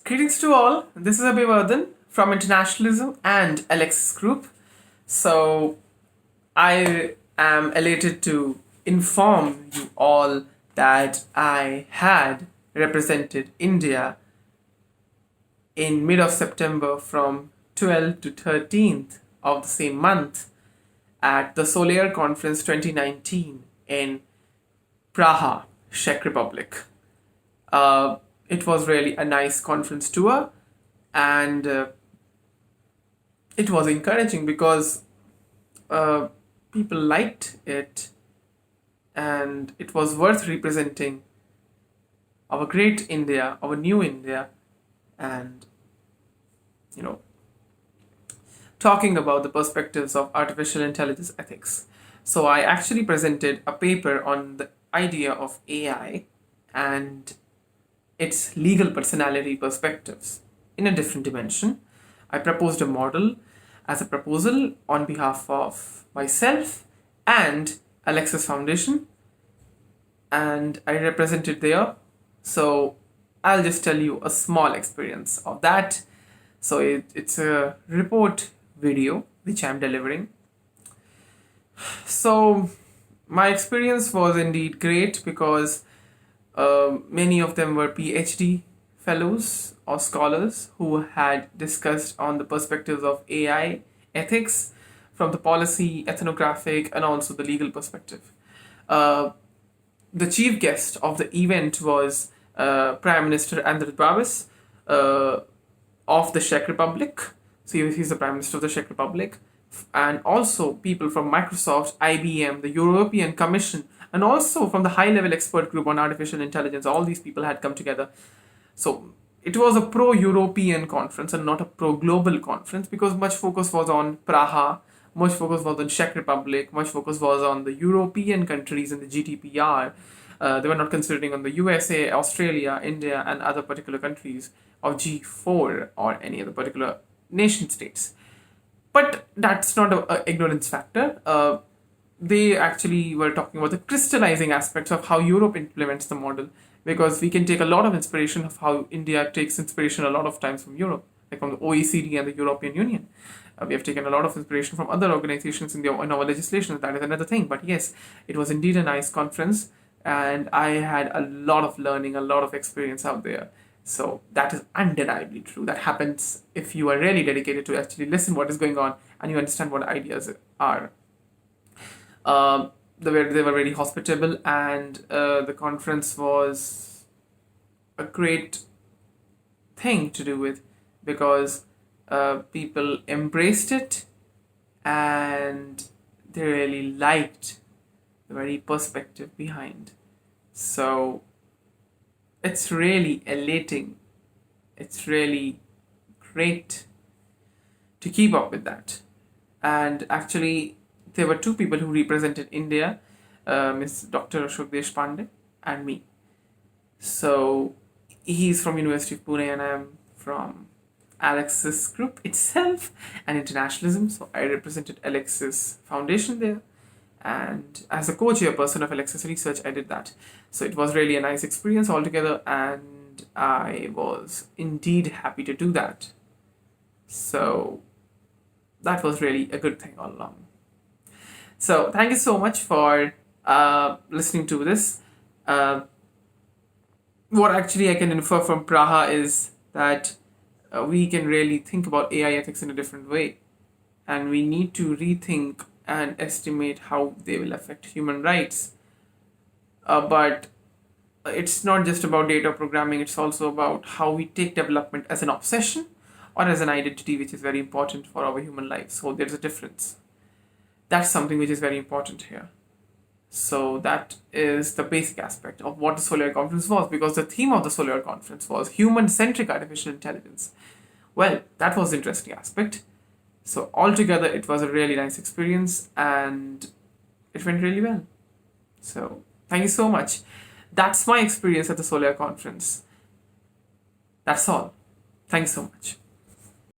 Greetings to all. This is Abhivardhan from Internationalism and Alexis Group. So, I am elated to inform you all that I had represented India in mid of September from 12th to 13th of the same month at the SOLAIR Conference 2019 in Praha, Czech Republic. It was really a nice conference tour, and it was encouraging because people liked it, and it was worth representing our great India, our new India, and talking about the perspectives of artificial intelligence ethics. So I actually presented a paper on the idea of AI and its legal personality perspectives in a different dimension. I proposed a model as a proposal on behalf of myself and Alexis Foundation, and I represented there. So I'll just tell you a small experience of that. So it's a report video which I'm delivering. So my experience was indeed great because many of them were PhD fellows or scholars who had discussed on the perspectives of AI ethics from the policy, ethnographic, and also the legal perspective. The chief guest of the event was Prime Minister Andrej Babis of the Czech Republic. So he's the Prime Minister of the Czech Republic. And also people from Microsoft, IBM, the European Commission, and also from the high-level expert group on artificial intelligence. All these people had come together. So it was a pro-European conference and not a pro-global conference because much focus was on Praha, much focus was on Czech Republic, much focus was on the European countries in the GDPR. They were not considering on the USA, Australia, India, and other particular countries of G4 or any other particular nation states. But that's not an ignorance factor. They actually were talking about the crystallizing aspects of how Europe implements the model, because we can take a lot of inspiration of how India takes inspiration a lot of times from Europe, like from the OECD and the European Union. We have taken a lot of inspiration from other organizations in our legislation. That is another thing. But yes, it was indeed a nice conference, and I had a lot of learning, a lot of experience out there. So that is undeniably true. That happens if you are really dedicated to actually listen what is going on and you understand what ideas are. They were very hospitable, and the conference was a great thing to do with because people embraced it and they really liked the very perspective behind. So it's really elating. It's really great to keep up with that. And actually, there were two people who represented India, Ms. Dr. Ashok Deshpande and me. So he's from University of Pune and I'm from Alexis Group itself and Internationalism. So I represented Alexis Foundation there. And as a co-chairperson of Alexis Research, I did that. So it was really a nice experience altogether, and I was indeed happy to do that. So that was really a good thing all along. So thank you so much for listening to this. What actually I can infer from Praha is that we can really think about AI ethics in a different way, and we need to rethink and estimate how they will affect human rights. But it's not just about data programming, it's also about how we take development as an obsession or as an identity, which is very important for our human lives. So there's a difference. That's something which is very important here. So that is the basic aspect of what the SOLAIR Conference was, because the theme of the SOLAIR Conference was human-centric artificial intelligence. Well, that was the interesting aspect. So altogether, it was a really nice experience and it went really well. So thank you so much. That's my experience at the SOLAIR Conference. That's all. Thanks so much.